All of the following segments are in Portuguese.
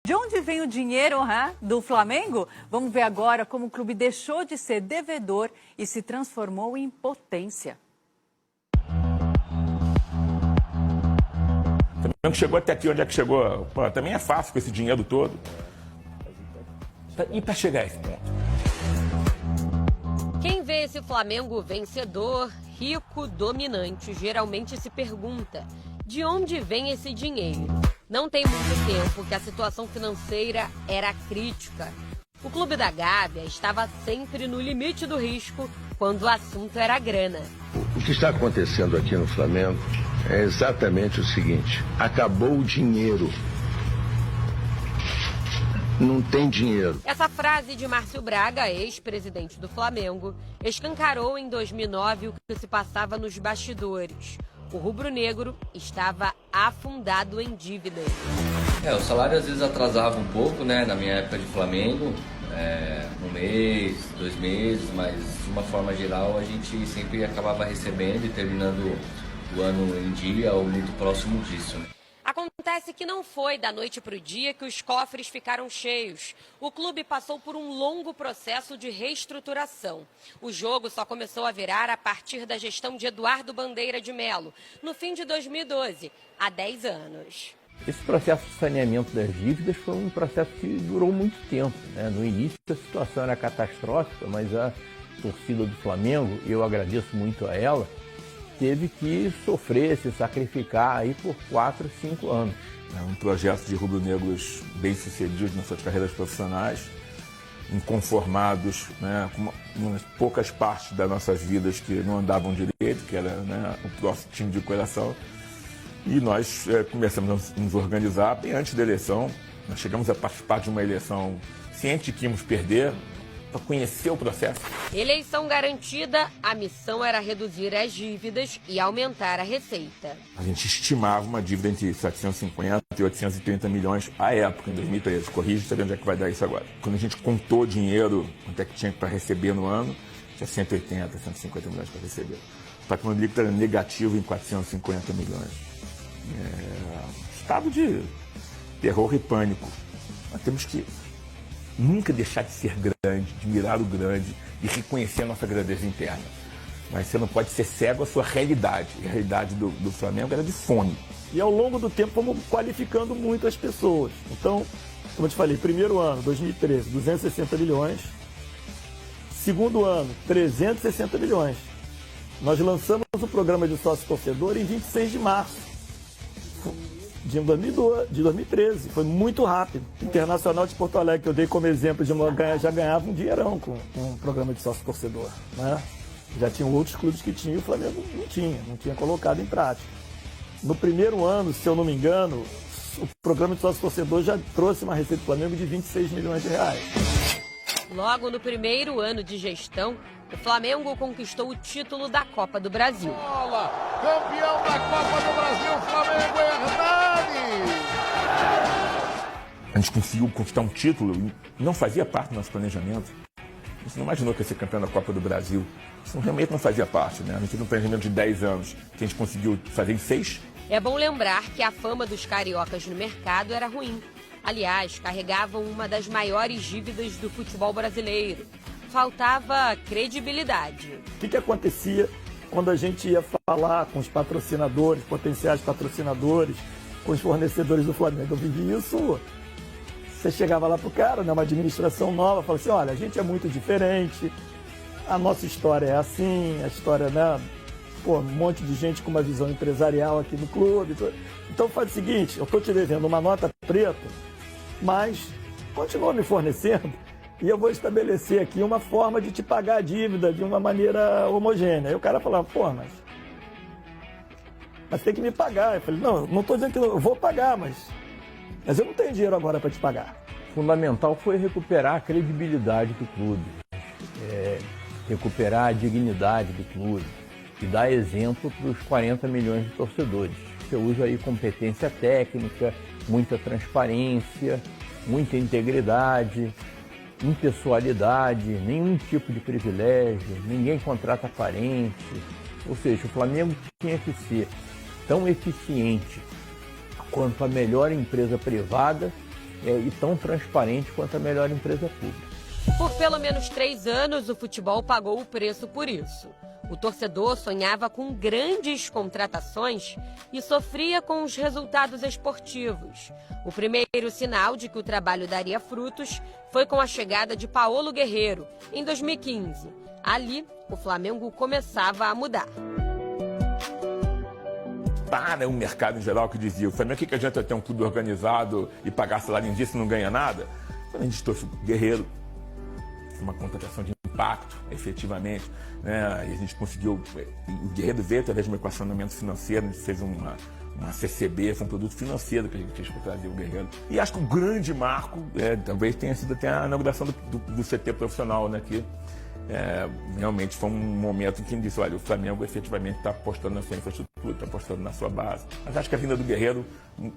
De onde vem o dinheiro do Flamengo? Vamos ver agora como o clube deixou de ser devedor e se transformou em potência. O Flamengo chegou até aqui, onde é que chegou? Pô, também é fácil com esse dinheiro todo. E para chegar a esse ponto? Quem vê esse Flamengo vencedor, rico, dominante, geralmente se pergunta: de onde vem esse dinheiro? Não tem muito tempo que a situação financeira era crítica. O clube da Gávea estava sempre no limite do risco quando o assunto era grana. O que está acontecendo aqui no Flamengo é exatamente o seguinte: acabou o dinheiro. Não tem dinheiro. Essa frase de Márcio Braga, ex-presidente do Flamengo, escancarou em 2009 o que se passava nos bastidores. O rubro-negro estava afundado em dívidas. O salário às vezes atrasava um pouco, né? Na minha época de Flamengo, um mês, 2 meses, mas de uma forma geral a gente sempre acabava recebendo e terminando o ano em dia ou muito próximo disso, né? Acontece que não foi da noite para o dia que os cofres ficaram cheios. O clube passou por um longo processo de reestruturação. O jogo só começou a virar a partir da gestão de Eduardo Bandeira de Melo, no fim de 2012, há 10 anos. Esse processo de saneamento das dívidas foi um processo que durou muito tempo, né? No início a situação era catastrófica, mas a torcida do Flamengo, eu agradeço muito a ela, teve que sofrer, se sacrificar aí por 4, 5 anos. É um projeto de rubro-negros bem-sucedidos nas suas carreiras profissionais, inconformados, né, com umas poucas partes das nossas vidas que não andavam direito, que era, né, o nosso time de coração. E nós começamos a nos organizar bem antes da eleição. Nós chegamos a participar de uma eleição ciente que íamos perder, para conhecer o processo. Eleição garantida, a missão era reduzir as dívidas e aumentar a receita. A gente estimava uma dívida entre 750 e 830 milhões à época, em 2013. Corrige, sabe onde é que vai dar isso agora. Quando a gente contou dinheiro, quanto é que tinha para receber no ano, tinha 180, 150 milhões para receber. O patrimônio líquido era negativo em 450 milhões. Estado de terror e pânico. Nós temos que nunca deixar de ser grande, de mirar o grande e reconhecer a nossa grandeza interna. Mas você não pode ser cego à sua realidade. E a realidade do Flamengo era de fome. E ao longo do tempo fomos qualificando muito as pessoas. Então, como eu te falei, primeiro ano, 2013, 260 milhões. Segundo ano, 360 milhões. Nós lançamos o programa de sócio-torcedor em 26 de março. De 2013, foi muito rápido. Internacional de Porto Alegre, que eu dei como exemplo, já ganhava um dinheirão com um programa de sócio-torcedor, né? Já tinham outros clubes que tinham, o Flamengo não tinha colocado em prática. No primeiro ano, se eu não me engano, o programa de sócio-torcedor já trouxe uma receita do Flamengo de 26 milhões de reais. Logo no primeiro ano de gestão, o Flamengo conquistou o título da Copa do Brasil. Bola, campeão da Copa do Brasil, Flamengo Hernani! A gente conseguiu conquistar um título e não fazia parte do nosso planejamento. A gente não imaginou que ia ser campeão da Copa do Brasil. Isso realmente não fazia parte, né? A gente tinha um planejamento de 10 anos, que a gente conseguiu fazer em 6. É bom lembrar que a fama dos cariocas no mercado era ruim. Aliás, carregavam uma das maiores dívidas do futebol brasileiro. Faltava credibilidade. O que acontecia quando a gente ia falar com os patrocinadores, potenciais patrocinadores, com os fornecedores do Flamengo? Eu vivi isso. Você chegava lá pro cara, né, uma administração nova, falava assim: olha, a gente é muito diferente, a nossa história é assim, a história, né? Pô, um monte de gente com uma visão empresarial aqui no clube. Então faz o seguinte: eu estou te devendo uma nota preta, mas continua me fornecendo e eu vou estabelecer aqui uma forma de te pagar a dívida de uma maneira homogênea. Aí o cara falava: pô, mas tem que me pagar. Eu falei: não estou dizendo que eu vou pagar, mas eu não tenho dinheiro agora para te pagar. Fundamental foi recuperar a credibilidade do clube, recuperar a dignidade do clube e dar exemplo para os 40 milhões de torcedores. Você usa aí competência técnica, muita transparência, muita integridade, impessoalidade, nenhum tipo de privilégio, ninguém contrata parente. Ou seja, o Flamengo tinha que ser tão eficiente quanto a melhor empresa privada e tão transparente quanto a melhor empresa pública. Por pelo menos 3 anos, o futebol pagou o preço por isso. O torcedor sonhava com grandes contratações e sofria com os resultados esportivos. O primeiro sinal de que o trabalho daria frutos foi com a chegada de Paulo Guerreiro, em 2015. Ali, o Flamengo começava a mudar. Para o mercado em geral que dizia, o Flamengo, o que adianta ter um clube organizado e pagar salário em dia se não ganha nada? Quando a gente trouxe o Guerreiro, uma contratação de impacto, efetivamente, né? E a gente conseguiu, o Guerreiro veio através de um equacionamento financeiro, a gente fez uma CCB, foi um produto financeiro que a gente fez para trazer o Guerreiro. E acho que o grande marco, talvez tenha sido até a inauguração do CT profissional, né? Que realmente foi um momento em que ele disse, olha, o Flamengo efetivamente está apostando na sua infraestrutura, está apostando na sua base. Mas acho que a vinda do Guerreiro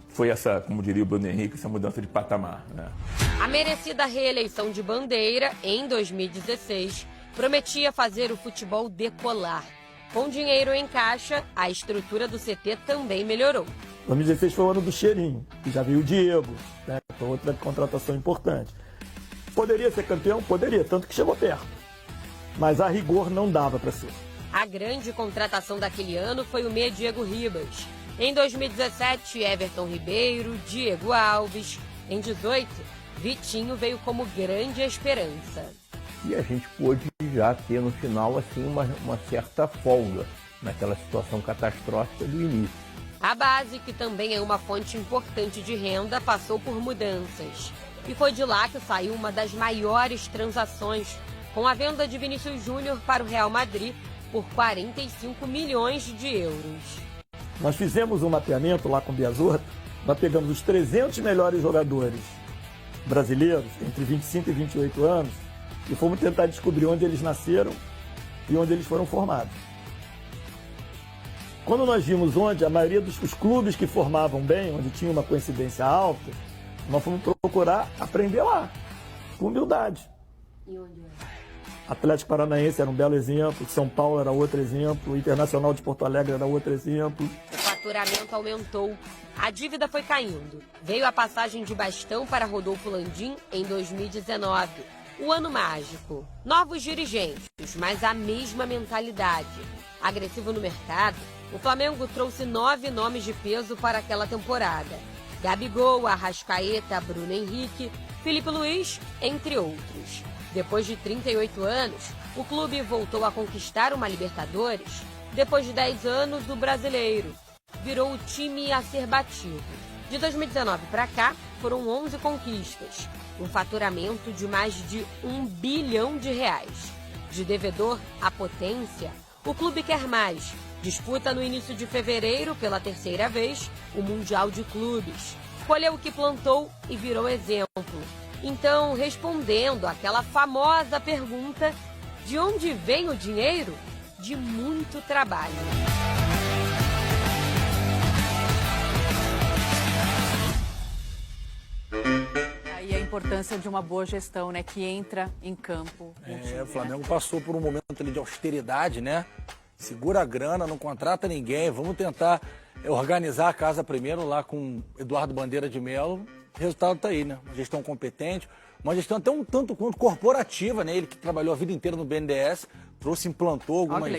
foi essa, como diria o Bruno Henrique, essa mudança de patamar, né? A merecida reeleição de Bandeira, em 2016, prometia fazer o futebol decolar. Com dinheiro em caixa, a estrutura do CT também melhorou. 2016 foi o ano do cheirinho, e já veio o Diego, né? Foi outra contratação importante. Poderia ser campeão? Poderia, tanto que chegou perto. Mas a rigor não dava para ser. A grande contratação daquele ano foi o meia Diego Ribas. Em 2017, Everton Ribeiro, Diego Alves. Em 2018, Vitinho veio como grande esperança. E a gente pôde já ter no final assim, uma certa folga naquela situação catastrófica do início. A base, que também é uma fonte importante de renda, passou por mudanças. E foi de lá que saiu uma das maiores transações, com a venda de Vinícius Júnior para o Real Madrid por 45 milhões de euros. Nós fizemos um mapeamento lá com o Biazorta, nós pegamos os 300 melhores jogadores brasileiros, entre 25 e 28 anos, e fomos tentar descobrir onde eles nasceram e onde eles foram formados. Quando nós vimos onde a maioria dos clubes que formavam bem, onde tinha uma coincidência alta, nós fomos procurar aprender lá, com humildade. E onde é? Atlético Paranaense era um belo exemplo, São Paulo era outro exemplo, Internacional de Porto Alegre era outro exemplo. O faturamento aumentou, a dívida foi caindo. Veio a passagem de bastão para Rodolfo Landim em 2019. O ano mágico. Novos dirigentes, mas a mesma mentalidade. Agressivo no mercado, o Flamengo trouxe 9 nomes de peso para aquela temporada. Gabigol, Arrascaeta, Bruno Henrique, Felipe Luiz, entre outros. Depois de 38 anos, o clube voltou a conquistar uma Libertadores depois de 10 anos do Brasileiro. Virou o time a ser batido. De 2019 para cá, foram 11 conquistas, um faturamento de mais de R$1 bilhão. De devedor à potência, o clube quer mais. Disputa no início de fevereiro, pela 3ª vez, o Mundial de Clubes. Colheu o que plantou e virou exemplo. Então, respondendo àquela famosa pergunta, de onde vem o dinheiro? De muito trabalho. Aí a importância de uma boa gestão, né, que entra em campo. O Flamengo passou por um momento ali de austeridade, né? Segura a grana, não contrata ninguém, vamos tentar organizar a casa primeiro lá com Eduardo Bandeira de Melo. O resultado está aí, né? Uma gestão competente, uma gestão até um tanto quanto corporativa, né? Ele que trabalhou a vida inteira no BNDES, implantou algumas